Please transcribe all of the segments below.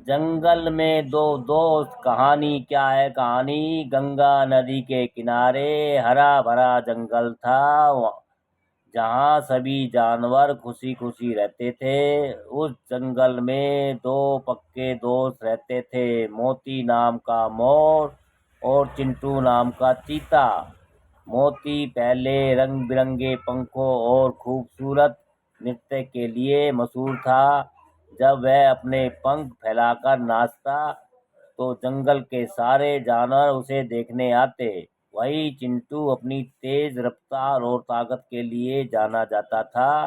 जंगल में दो दोस्त। कहानी क्या है कहानी। गंगा नदी के किनारे हरा भरा जंगल था, जहाँ सभी जानवर खुशी खुशी रहते थे। उस जंगल में दो पक्के दोस्त रहते थे, मोती नाम का मोर और चिंटू नाम का चीता। मोती पहले रंग बिरंगे पंखों और खूबसूरत नृत्य के लिए मशहूर था। जब वह अपने पंख फैलाकर नाचता तो जंगल के सारे जानवर उसे देखने आते। वही चिंटू अपनी तेज रफ्तार और ताकत के लिए जाना जाता था।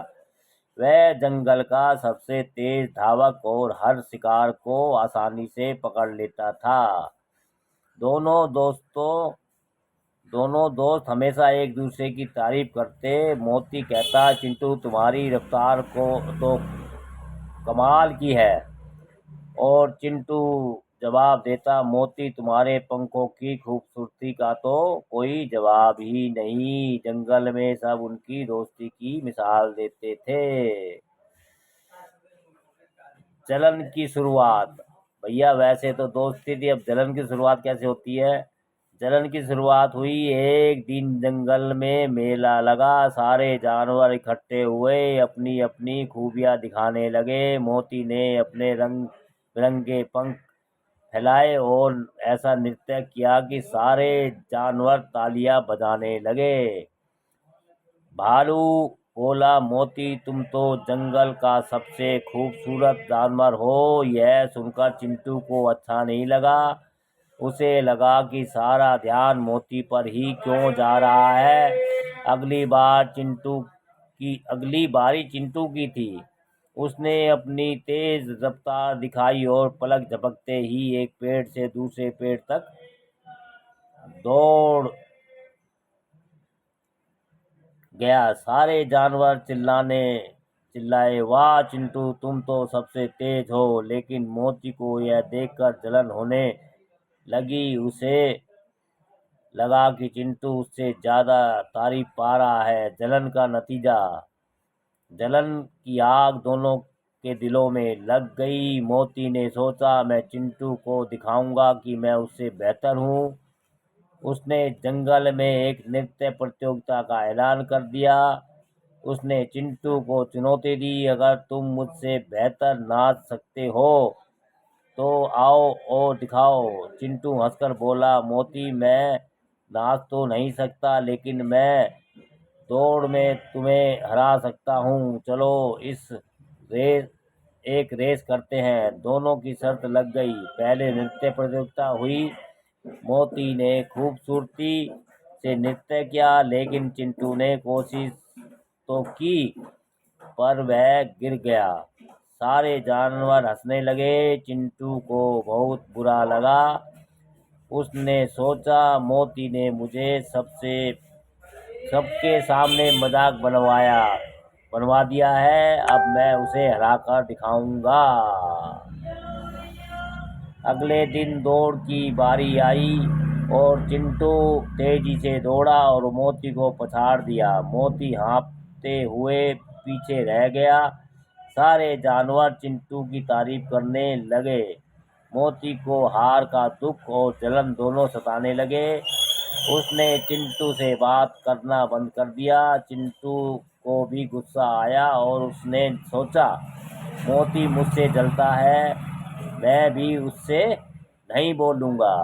वह जंगल का सबसे तेज धावक और हर शिकार को आसानी से पकड़ लेता था। दोनों दोस्तों दोनों दोस्त हमेशा एक दूसरे की तारीफ करते। मोती कहता, चिंटू तुम्हारी रफ्तार को तो कमाल की है। और चिंटू जवाब देता, मोती तुम्हारे पंखों की खूबसूरती का तो कोई जवाब ही नहीं। जंगल में सब उनकी दोस्ती की मिसाल देते थे। जलन की शुरुआत। भैया वैसे तो दोस्ती थी, अब जलन की शुरुआत कैसे होती है। जलन की शुरुआत हुई। एक दिन जंगल में मेला लगा। सारे जानवर इकट्ठे हुए, अपनी अपनी खूबियां दिखाने लगे। मोती ने अपने रंग बिरंगे पंख फैलाए और ऐसा नृत्य किया कि सारे जानवर तालियां बजाने लगे। भालू बोला, मोती तुम तो जंगल का सबसे खूबसूरत जानवर हो। यह सुनकर चिंटू को अच्छा नहीं लगा। उसे लगा कि सारा ध्यान मोती पर ही क्यों जा रहा है। अगली बारी चिंटू की थी। उसने अपनी तेज रफ्तार दिखाई और पलक झपकते ही एक पेड़ से दूसरे पेड़ तक दौड़ गया। सारे जानवर चिल्लाए, वाह चिंटू तुम तो सबसे तेज हो। लेकिन मोती को यह देखकर जलन होने लगी। उसे लगा कि चिंटू उससे ज्यादा तारीफ पा रहा है। जलन की आग दोनों के दिलों में लग गई। मोती ने सोचा, मैं चिंटू को दिखाऊंगा कि मैं उससे बेहतर हूँ। उसने जंगल में एक नृत्य प्रतियोगिता का ऐलान कर दिया। उसने चिंटू को चुनौती दी, अगर तुम मुझसे बेहतर नाच सकते हो तो आओ और दिखाओ। चिंटू हंसकर बोला, मोती मैं नाच तो नहीं सकता, लेकिन मैं दौड़ में तुम्हें हरा सकता हूँ। चलो रेस एक रेस करते हैं। दोनों की शर्त लग गई। पहले नृत्य प्रतियोगिता हुई। मोती ने खूबसूरती से नृत्य किया, लेकिन चिंटू ने कोशिश तो की पर वह गिर गया। सारे जानवर हंसने लगे। चिंटू को बहुत बुरा लगा। उसने सोचा, मोती ने मुझे सबके सामने मजाक बनवा दिया है। अब मैं उसे हराकर दिखाऊंगा। अगले दिन दौड़ की बारी आई और चिंटू तेजी से दौड़ा और मोती को पछाड़ दिया। मोती हाँफते हुए पीछे रह गया। सारे जानवर चिंटू की तारीफ करने लगे। मोती को हार का दुख और जलन दोनों सताने लगे। उसने चिंटू से बात करना बंद कर दिया। चिंटू को भी गुस्सा आया और उसने सोचा, मोती मुझसे जलता है, मैं भी उससे नहीं बोलूंगा।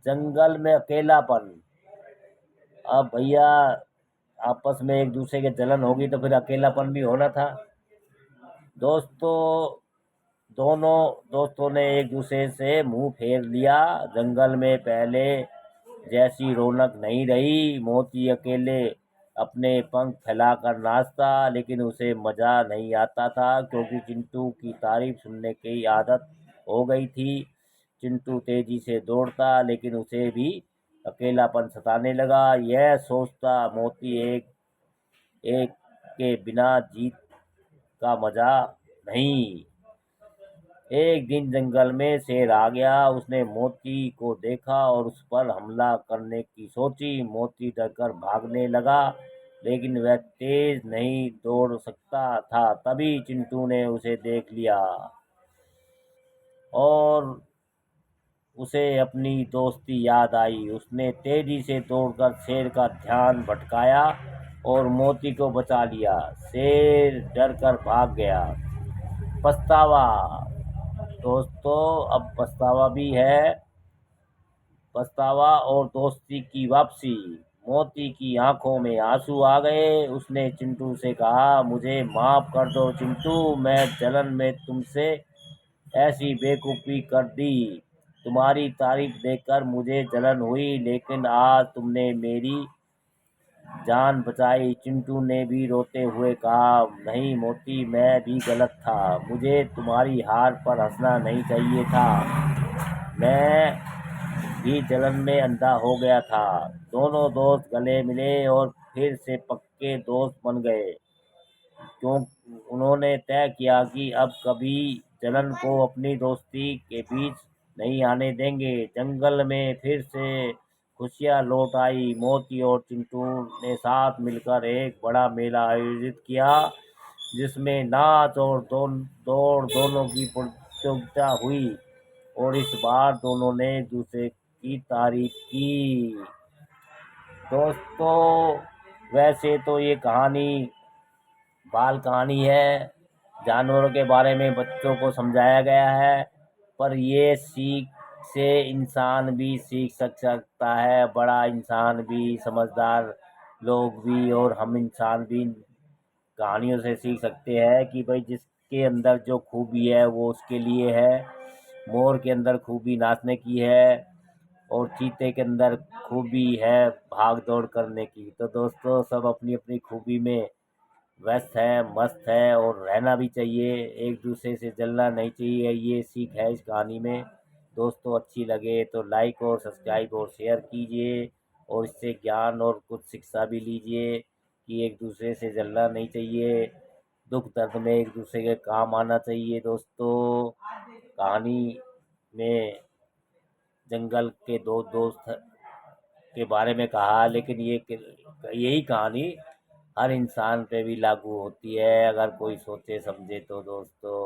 जंगल में अकेलापन। अब भैया आपस में एक दूसरे के जलन होगी तो फिर अकेलापन भी होना था। दोस्तों दोनों दोस्तों ने एक दूसरे से मुंह फेर लिया। जंगल में पहले जैसी रौनक नहीं रही। मोती अकेले अपने पंख फैलाकर नाचता, लेकिन उसे मजा नहीं आता था क्योंकि चिंटू की तारीफ सुनने की आदत हो गई थी। चिंटू तेजी से दौड़ता, लेकिन उसे भी अकेलापन सताने लगा। यह सोचता, मोती एक एक के बिना जीत का मजा नहीं। एक दिन जंगल में शेर आ गया। उसने मोती को देखा और उस पर हमला करने की सोची। मोती डरकर भागने लगा, लेकिन वह तेज नहीं दौड़ सकता था। तभी चिंटू ने उसे देख लिया। और उसे अपनी दोस्ती याद आई। उसने तेजी से दौड़कर शेर का ध्यान भटकाया और मोती को बचा लिया। शेर डर कर भाग गया। पछतावा। दोस्तों, अब पछतावा भी है। पछतावा और दोस्ती की वापसी। मोती की आंखों में आंसू आ गए। उसने चिंटू से कहा, मुझे माफ कर दो चिंटू, मैं जलन में तुमसे ऐसी बेवकूफ़ी कर दी। तुम्हारी तारीफ देखकर मुझे जलन हुई, लेकिन आज तुमने मेरी जान बचाई। चिंटू ने भी रोते हुए कहा, नहीं मोती, मैं भी गलत था। मुझे तुम्हारी हार पर हंसना नहीं चाहिए था। मैं भी जलन में अंधा हो गया था। दोनों दोस्त गले मिले और फिर से पक्के दोस्त बन गए। क्यों उन्होंने तय किया कि अब कभी जलन को अपनी दोस्ती के बीच नहीं आने देंगे। जंगल में फिर से खुशियां लौट आई। मोती और चिंटू ने साथ मिलकर एक बड़ा मेला आयोजित किया, जिसमें नाच और दौड़ दोनों की प्रतियोगिता हुई। और इस बार दोनों ने एक दूसरे की तारीफ की। दोस्तों, वैसे तो ये कहानी बाल कहानी है, जानवरों के बारे में बच्चों को समझाया गया है, पर ये सीख से इंसान भी सीख सकता है। बड़ा इंसान भी, समझदार लोग भी और हम इंसान भी कहानियों से सीख सकते हैं कि भाई जिसके अंदर जो खूबी है वो उसके लिए है। मोर के अंदर खूबी नाचने की है और चीते के अंदर खूबी है भाग दौड़ करने की। तो दोस्तों, सब अपनी अपनी खूबी में व्यस्त है, मस्त है और रहना भी चाहिए। एक दूसरे से जलना नहीं चाहिए, ये सीख है इस कहानी में। दोस्तों, अच्छी लगे तो लाइक और सब्सक्राइब और शेयर कीजिए और इससे ज्ञान और कुछ शिक्षा भी लीजिए कि एक दूसरे से जलना नहीं चाहिए। दुख दर्द में एक दूसरे के काम आना चाहिए। दोस्तों, कहानी में जंगल के दो दोस्त के बारे में कहा, लेकिन यही कहानी हर इंसान पे भी लागू होती है, अगर कोई सोचे समझे तो। दोस्तों,